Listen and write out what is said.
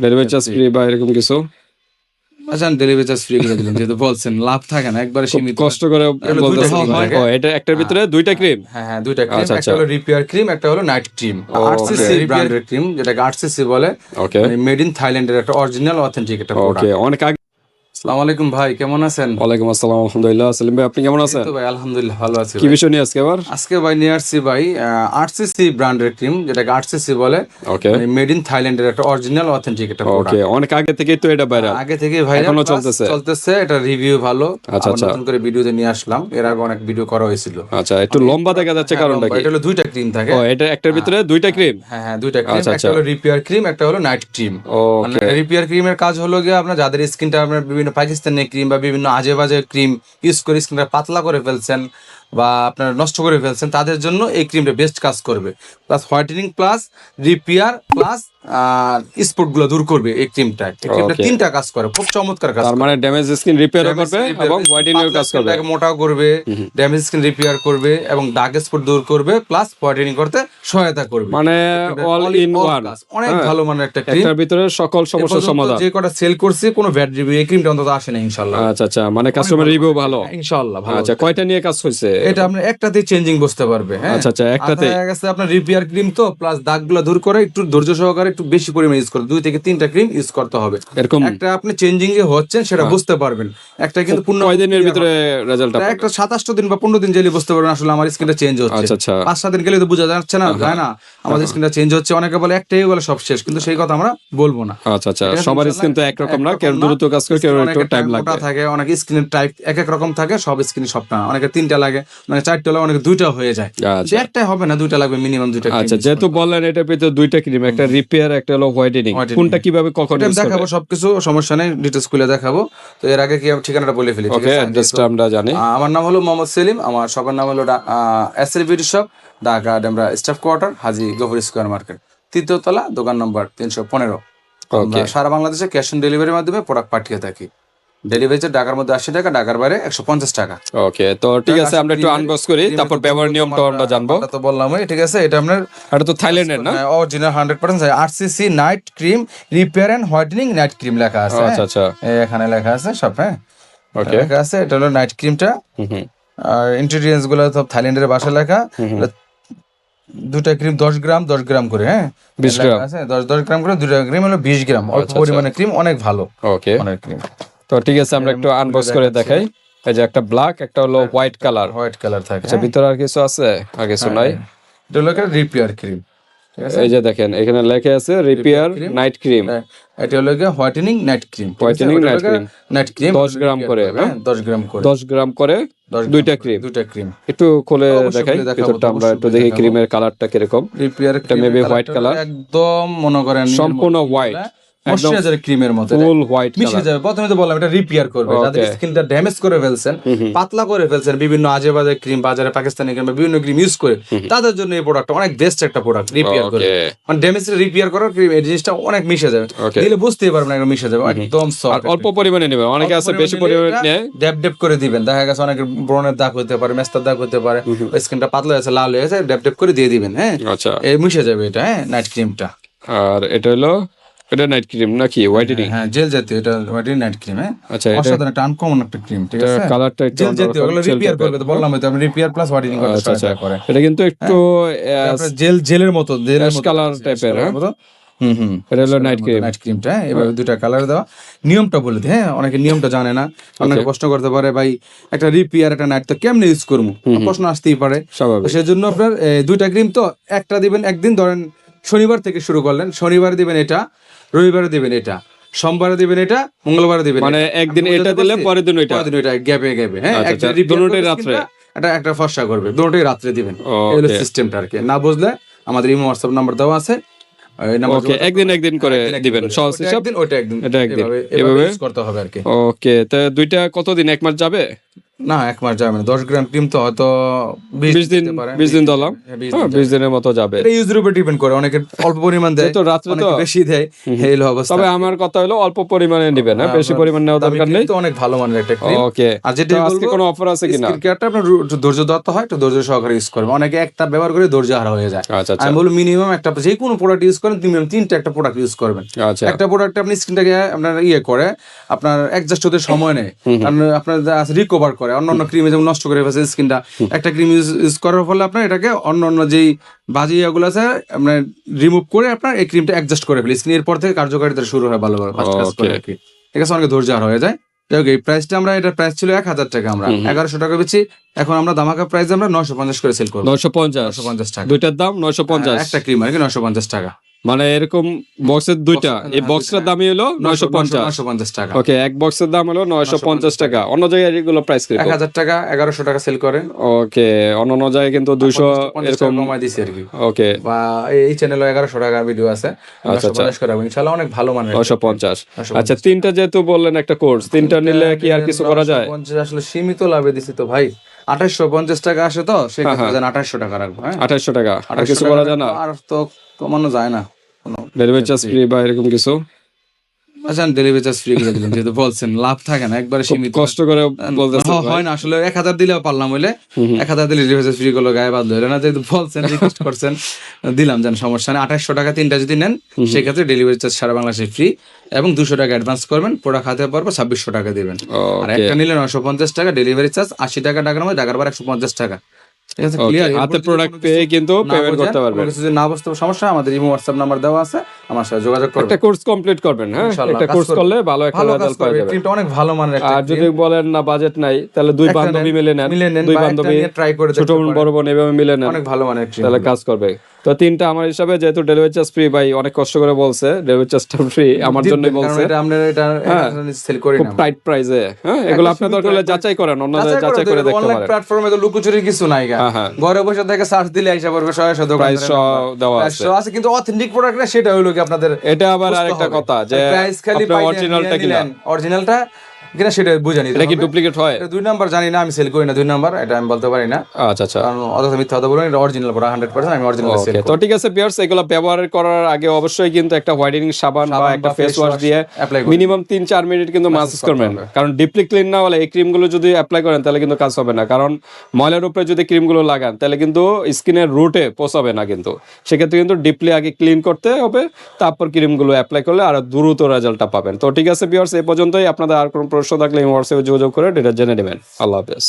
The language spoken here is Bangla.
ডেলিভারি চার্জ ফ্রি বা এরকম কিছু? আচ্ছা ডেলিভারি চার্জ ফ্রি করে দিলাম, যেহেতু বলছেন লাভ থাকে না, একবারে সীমিত। কষ্ট করে বলতেছেন ভাই। ও এটা একটার ভিতরে দুইটা ক্রিম? হ্যাঁ দুইটা ক্রিম, আচ্ছা, একটা আচ্ছা। হলো রিপেয়ার ক্রিম, একটা হলো নাইট ক্রিম। 8cc ব্র্যান্ডের ক্রিম, যেটাকে 8cc বলে, ওকে মানে মেড ইন থাইল্যান্ডের একটা অরিজিনাল অথেন্টিক একটা প্রোডাক্ট। ওকে। অনেক আগে। আসসালামু আলাইকুম ভাই, কেমন আছেন? ওয়ালাইকুম আসসালাম, আলহামদুলিল্লাহ। সেলিম ভাই আপনি কেমন আছেন? তো ভাই আলহামদুলিল্লাহ ভালো আছি। কি বিষয় নিয়ে আজকে আবার? আজকে ভাই নিয়ে আসছি ভাই 8cc ব্র্যান্ডের ক্রিম, যেটাকে 8cc বলে, ওকে মানে মেড ইন থাইল্যান্ডের একটা অরিজিনাল অথেন্টিক একটা প্রোডাক্ট। ওকে। অনেক আগে থেকেই তো এটা ভাইরাল। আগে থেকে ভাই এখনো চলতেছে? চলতেছে, এটা রিভিউ ভালো। আচ্ছা, আবার আচ্ছা। নতুন করে ভিডিওতে নিয়ে আসলাম, এর আগে অনেক ভিডিও করা হয়েছিল। আচ্ছা, একটু লম্বা দেখা যাচ্ছে, কারণটা কি? এটা হলো দুইটা ক্রিম থাকে। ও এটা একটার ভিতরে দুইটা ক্রিম? হ্যাঁ দুইটা ক্রিম, আচ্ছা, একটা হলো রিপেয়ার ক্রিম, একটা হলো নাইট ক্রিম। মানে ওকে রিপেয়ার ক্রিমের কাজ হলো গিয়ে আপনার যাদের স্কিনটা আপনার বিভিন্ন পাকিস্তানি ক্রিম বা বিভিন্ন আজে বাজে ক্রিম ইউজ করে স্কিনটা পাতলা করে ফেলছেন বা আপনার নষ্ট করে ফেলছেন, তাদের জন্য এই ক্রিমটা বেস্ট কাজ করবে। Plus whitening plus repair plus spot গুলো দূর করবে এই ক্রিমটা। এই ক্রিমটা Okay. তিনটা কাজ করে, খুব চমৎকার কাজ তার করে। মানে ড্যামেজ স্কিন রিপেয়ারও করবে এবং হোয়াইটেনিং কাজ করবে। স্কিনটাকে মোটা করবে, ড্যামেজ স্কিন রিপেয়ার করবে এবং ডার্ক স্পট দূর করবে, প্লাস হোয়াইটেনিং করতে সহায়তা করবে। মানে অল ইন ওয়ান, অনেক ভালো মানের একটা ক্রিম। একটার ভিতরে সকল সমস্যার সমাধান। যে কটা সেল করছি কোনো ব্যাড রিভিউ এই ক্রিমটা অন্তত আসে না ইনশাআল্লাহ। আচ্ছা আচ্ছা, মানে কাস্টমার রিভিউ ভালো ইনশাআল্লাহ ভালো। আচ্ছা, কয়টা নিয়ে কাজ হইছে? এটা আপনি একটাতেই চেঞ্জিং বুঝতে পারবে। হ্যাঁ আচ্ছা আচ্ছা, একটাতেই। দেখা গেছে আপনার রিপেয়ার ক্রিম তো প্লাস দাগগুলো দূর করে একটু ধৈর্য সহকারে একটু বেশি পরিমাণে ইউজ করে 2 থেকে 3টা ক্রিম ইউজ করতে হবে। এরকম একটা আপনি চেঞ্জিং এ হচ্ছেন সেটা বুঝতে পারবেন, একটা কিন্তু পূর্ণ কয়দিনের ভিতরে রেজাল্ট? একটা 27 দিন বা 15 দিন গেলে বুঝতে পারবেন আসলে আমার স্কিনটা চেঞ্জ হচ্ছে। আচ্ছা আচ্ছা 5-7 দিন গেলে তো বোঝা যাচ্ছে না, তাই না? আমাদের স্কিনটা চেঞ্জ হচ্ছে, অনেকে বলে একটাই বলে সব শেষ, কিন্তু সেই কথা আমরা বলবো না। আচ্ছা আচ্ছা, সবার স্কিন তো একরকম না, কেউ দ্রুত কাজ করে, কেউ একটু টাইম লাগবে। থাকে অনেক স্কিনের টাইপ এক এক রকম থাকে, সব স্কিন সবটা না, অনেকে 3টা লাগে, মানে 4টা লাগে, অনেকে 2টা হয়ে যায়। আচ্ছা একটাই হবে না, 2টা লাগবে মিনিমাম, 2টা আচ্ছা, যেহেতু বললেন এটার ভিতরে দুইটা ক্রিম, একটা রিপেয়ার একটা হলো হোয়াইটেনিং, কোনটা কিভাবে কখন ইউজ করবে? দেখাবো সবকিছু, সমস্যা নেই, ডিটেইলস খুলে দেখাবো। তো এর আগে কি আমি ঠিকানাটা বলে ফেলি, ঠিক ওকে, আছে? অ্যাড্রেসটা আমরা জানি। আমার নাম হলো মোহাম্মদ সেলিম, আমার শপের নাম হলো SL beauty shop, Dhaka Demra staff quarter, Haji Gafur square market, 3য় তলা, দোকান নম্বর 315। আমরা সারা বাংলাদেশে ক্যাশ অন ডেলিভারির মাধ্যমে প্রোডাক্ট পাঠিয়ে থাকি। ডেলিভারি চার্জ ঢাকার মধ্যে 80 টাকা, ঢাকার বাইরে 150 টাকা। ওকে, তো ঠিক আছে, আমরা একটু আনবক্স করি, তারপর ব্যবহার নিয়মটা আমরা জানবো। তো বললামই, ঠিক আছে? এটা আপনার এটা তো থাইল্যান্ডের না? Original 100% 8cc night cream repair and whitening night cream লেখা আছে। আচ্ছা আচ্ছা এখানে লেখা আছে সব। হ্যাঁ ওকে লেখা আছে, এটা হলো নাইট ক্রিমটা। হুম আর ইনগ্রেডিয়েন্টস গুলো সব থাইল্যান্ডের ভাষায় লেখা। দুটা ক্রিম 10 গ্রাম 10 গ্রাম করে। হ্যাঁ 20 গ্রাম আছে, 10 গ্রাম করে, দুটা ক্রিম হলো 20 গ্রাম। অল্প পরিমাণে ক্রিম, অনেক ভালো। ওকে অনেক ক্রিম। তো ঠিক আছে, আমরা একটু আনবক্স করে দেখাই। এই যে একটা ব্ল্যাক, একটা হলো হোয়াইট কালার। হোয়াইট কালার থাকে। আচ্ছা, ভিতরে আর কিছু আছে? আর কিছু নাই। এটা হলো রিপেয়ার ক্রিম, ঠিক আছে? এই যে দেখেন, এখানে লেখা আছে রিপেয়ার নাইট ক্রিম। এটা হলো whitening night cream. Whitening night cream night cream 10 গ্রাম করে, হ্যাঁ 10 গ্রাম করে, 10 গ্রাম করে, দুইটা ক্রিম। দুইটা ক্রিম একটু খুলে দেখাই খুলে দেখাবো, ভিতরটা, আমরা একটু দেখি অবশ্যই ক্রিমের কালারটা কিরকম। রিপেয়ার এটা মেবি হোয়াইট কালার, একদম মনে করেন সম্পূর্ণ হোয়াইট, একদম ময়শ্চারাইজার ক্রিমের মতো ফুল হোয়াইট মিশে কালার। যাবে। প্রথমে তো বললাম এটা রিপেয়ার করবে, যাদের স্কিনটা ড্যামেজ করে ফেলছেন, পাতলা করে ফেলছেন, বিভিন্ন আজে বাজে ক্রিম, বাজারে পাকিস্তানি ক্রিম বিভিন্ন ক্রিম ইউজ করে, তাদের জন্য এই প্রোডাক্টটা অনেক বেস্ট একটা প্রোডাক্ট। রিপেয়ার করে মানে ড্যামেজ রিপেয়ার করার ক্রিম, এই জিনিসটা অনেক মিশে যাবে, দিলে বুঝতেই পারবেন না, মিশে যাবে একদম সফট। অল্প পরিমাণে নেবেন, অনেকে আছে বেশি পরিমাণে নেয়, ড্যাব ড্যাব করে দিবেন। দেখা গেছে অনেক ব্রণের দাগ হতে পারে, মেস্তার দাগ হতে পারে, স্কিনটা পাতলা হয়েছে, লাল হয়েছে, ড্যাব ড্যাব করে দিয়ে দিবেন। হ্যাঁ আচ্ছা, এই মিশে যাবে এটা। হ্যাঁ নাইট ক্রিমটা। আর এটা হলো এটা নাইট ক্রিম নাকি হোয়াইটেনিং? হ্যাঁ জেল জাতীয়, এটা হোয়াইটেনিং নাইট ক্রিম। হ্যাঁ আচ্ছা, এটা অসাধারণ একটা আনকমন একটা ক্রিম, ঠিক আছে? কালারটা একটু জেল জাতীয়, ওগুলো রিপেয়ার করবে, তো বললাম তো আমি রিপেয়ার প্লাস হোয়াইটেনিং করতে সহায়তা করে। এটা কিন্তু একটু জেলের মতো, জেলের মতো কালার টাইপের। হ্যাঁ হুম এটা হলো নাইট ক্রিম। নাইট ক্রিমটা এভাবে দুটা কালার দেওয়া। নিয়মটা বলে দিই। হ্যাঁ অনেকে নিয়মটা জানে না, অনেকে প্রশ্ন করতে পারে ভাই একটা রিপেয়ার একটা নাইট তো কেমনে ইউজ করবো, প্রশ্ন আসতেই পারে। সেই জন্য আপনার দুইটা ক্রিম তো একটা দিবেন একদিন, ধরেন শনিবার থেকে শুরু করলেন, শনিবার দিবেন এটা, রবিবারে দিবেন এটা, সোমবারে দিবেন এটা, মঙ্গলবারে দিবেন, মানে একদিন এটা দিলে পরের দিন ওইটা, গ্যাপে গ্যাপে। হ্যাঁ দুটোই রাত্রে, এটা একটা ফর্সা করবে, দুটোই রাত্রে দিবেন। এই হলো সিস্টেমটা আর কি। না বুঝলে আমাদের ইমো হোয়াটসঅ্যাপ নাম্বার দেওয়া আছে, ওকে একদিন একদিন করে দিবেন, সহজ হিসাব। ওইটা একদিন এটা একদিন এভাবে ইউজ করতে হবে আর কি। ওকে, তো দুইটা কতদিন, এক মাস যাবে? না 1 মাস যাবে না, 10 গ্রাম ক্রিম তো হয়তো 20 দিন 20 দিন ধরলাম, 20 দিনের মতো যাবে। এটা ইউজের উপর ডিপেন্ড করে, অনেকে অল্প পরিমাণ দেয়, তো রাত্রে তো বেশি দেয়, এই হলো অবস্থা। তবে আমার কথা হলো অল্প পরিমাণে নেবেন, হ্যাঁ, বেশি পরিমাণ নেওয়ার দরকার নেই। তো অনেক ভালো মানের একটা ক্রিম। ওকে, আর যেটা আজকে কোনো অফার আছে কিনা? স্কিন কেয়ারটা আপনার একটু ধৈর্য ধরতে হয়, একটু ধৈর্য সহকারে ইউজ করবেন। অনেকে একটা ব্যবহার করে ধৈর্য হারা হয়ে যায়। আচ্ছা আচ্ছা, আমি বলবো মিনিমাম একটা, যে কোনো প্রোডাক্ট ইউজ করেন মিনিমাম 3টা একটা প্রোডাক্ট ইউজ করবেন। আচ্ছা, একটা প্রোডাক্ট আপনি স্কিনটাকে আপনার করে আপনার অ্যাডজাস্ট হতে সময় নেয়, কারণ আপনার রিকভার করে, অন্যান্য ক্রিমে যেমন নষ্ট করে ফেলছে স্কিনটা, একটা ক্রিম ইউজ করার ফলে আপনার এটাকে অন্যান্য যেই বাজে ইয়াগুলো আছে আপনার রিমুভ করে আপনার এই ক্রিমটা অ্যাডজাস্ট করে ফেলে স্কিনের পর থেকে কার্যকারিতা শুরু হয় ভালোভাবে, ফার্স্ট কাজ করে আর কি। ঠিক আছে, অনেক ধৈর্য হারা হয়ে যায়। এই প্রাইসটা আমরা, এটা প্রাইস ছিল 1000 টাকা, আমরা 1100 টাকা বেচি। এখন আমরা ধামাকা প্রাইস আমরা 950 করে সেল করব। 950 টাকা, দুইটার দাম 950, একটা ক্রিম আর কি 950 টাকা। মানে এরকম বক্সের দুইটা, এই বক্সটার দামই হলো 950 টাকা। ওকে, এক বক্সের দাম হলো 950 টাকা। অন্য জায়গায় এগুলো প্রাইস কি? 1000 টাকা 1100 টাকা সেল করে। ওকে, অন্য জায়গায় কিন্তু 200 এরকম কমাই দিছি আর কি। ওকে, বা এই চ্যানেলে 1100 টাকার ভিডিও আছে, 950 করে ইনশাআল্লাহ, অনেক ভালো মানের 950। আচ্ছা, তিনটা যেহেতু বললেন একটা কোর্স, তিনটা নিলে কি আর কিছু করা যায়? 950 আসলে সীমিত লাভে দিছি তো ভাই, 2850 টাকা আসে, তো সেক্ষেত্রে 2800 টাকা রাখবো। হ্যাঁ, 2800 টাকা, আর কিছু করা যায় না? আর তো কমানো যায় না, ডেলিভারি চার্জ ফ্রি বা এরকম কিছু? আচ্ছা, ডেলিভারি চার্জ ফ্রি করে দিলাম, যেহেতু বলছেন লাভ থাকে না, একবারে সীমিত কষ্ট করে বলতেছেন হয় না আসলে। 1000 দিলেও পারলাম, হইলে 1000 দিলে ডেলিভারি চার্জ ফ্রি করলো গায়ে বাঁধলো, না, যেহেতু বলছেন রিকোয়েস্ট করছেন দিলাম, জান সমস্যা নেই। 2800 টাকা তিনটা যদি নেন সেক্ষেত্রে ডেলিভারি চার্জ সারা বাংলাদেশে ফ্রি, এবং 200 টাকা অ্যাডভান্স করবেন, প্রোডাক্ট হাতে পারবো 2600 টাকা দিবেন। আর একটা নিলে 950 টাকা ডেলিভারি চার্জ, 80 টাকা ঢাকার মধ্যে, ঢাকার পর 150 টাকা। ঠিক আছে, ক্লিয়ার? হাতে প্রোডাক্ট পেয়ে কিন্তু পেমেন্ট করতে পারবেন। কিছু যদি না বুঝতে সমস্যা, আমাদের ইমো হোয়াটসঅ্যাপ নাম্বার দেওয়া আছে, আমার সাথে যোগাযোগ করবেন। একটা কোর্স কমপ্লিট করবেন, হ্যাঁ, একটা কোর্স করলে ভালো একটা রেজাল্ট পাওয়া যাবে। ক্রিমটা অনেক ভালো মানের একটা। আর যদি বলেন না বাজেট নাই, তাহলে দুই বান্ধবী মিলে নেন, দুই বান্ধবী ট্রাই করে ছোট বড় বোন এভাবে মিলে নেন, অনেক ভালো মানের ক্রিম, তাহলে কাজ করবে। তো তিনটা আমার হিসাবে, যেহেতু ডেলিভারি চার্জ ফ্রি, ভাই অনেক কষ্ট করে বলছে ডেলিভারি চার্জটা ফ্রি, আমার জন্যই বলছে। এটা আমরা এটা সেল করি না খুব টাইট প্রাইসে, হ্যাঁ, এগুলো আপনি দরকার হলে যাচাই করেন, অন্য জায়গায় যাচাই করে দেখতে পারেন। অনলাইন প্ল্যাটফর্মে তো লুকোচুরি কিছু নাই, ঘরে বসে থেকে সার্চ দিলে আইসা পড়বে, 100 দোকান প্রাইস দেওয়া আছে, কিন্তু অথেন্টিক প্রোডাক্ট না, সেটা হলো কি আপনাদের। এটা আবার আরেকটা কথা যে প্রাইস খালি অরিজিনালটা কিনা, অরিজিনালটা কিনা সেটা বুঝে নিতে হবে। এটা কি ডুপ্লিকেট হয়? এটা 2 নাম্বার জানি না, আমি সেল করি না 2 নাম্বার, এটা আমি বলতে পারি না। আচ্ছা আচ্ছা, কারণ অযথা মিথ্যা কথা বলবেন, এটা অরিজিনাল পুরো 100%, আমি অরিজিনাল সেল করি। তো ঠিক আছে ভিউয়ার্স, এগুলো ব্যবহার করার আগে অবশ্যই কিন্তু একটা হোয়াইটেনিং সাবান বা একটা ফেস ওয়াশ দিয়ে মিনিমাম 3-4 মিনিট কিন্তু মাসাজ করবেন, কারণ ডিপলি ক্লিন না হলে এই ক্রিমগুলো যদি অ্যাপ্লাই করেন তাহলে কিন্তু কাজ হবে না। কারণ ময়লার উপরে যদি ক্রিমগুলো লাগান তাহলে কিন্তু স্কিনের রুটে পৌঁছাবে না, কিন্তু সেক্ষেত্রে কিন্তু ডিপলি আগে ক্লিন করতে হবে, তারপর ক্রিমগুলো অ্যাপ্লাই করলে আরো দ্রুত রেজাল্টটা পাবেন। তো ঠিক আছে ভিউয়ার্স, এই পর্যন্তই। আপনাদের আর কোনো প্রশ্ন থাকলে হোয়াটসঅ্যাপে যোগাযোগ করে এটা জেনে নেবেন। আল্লাহ হাফেজ।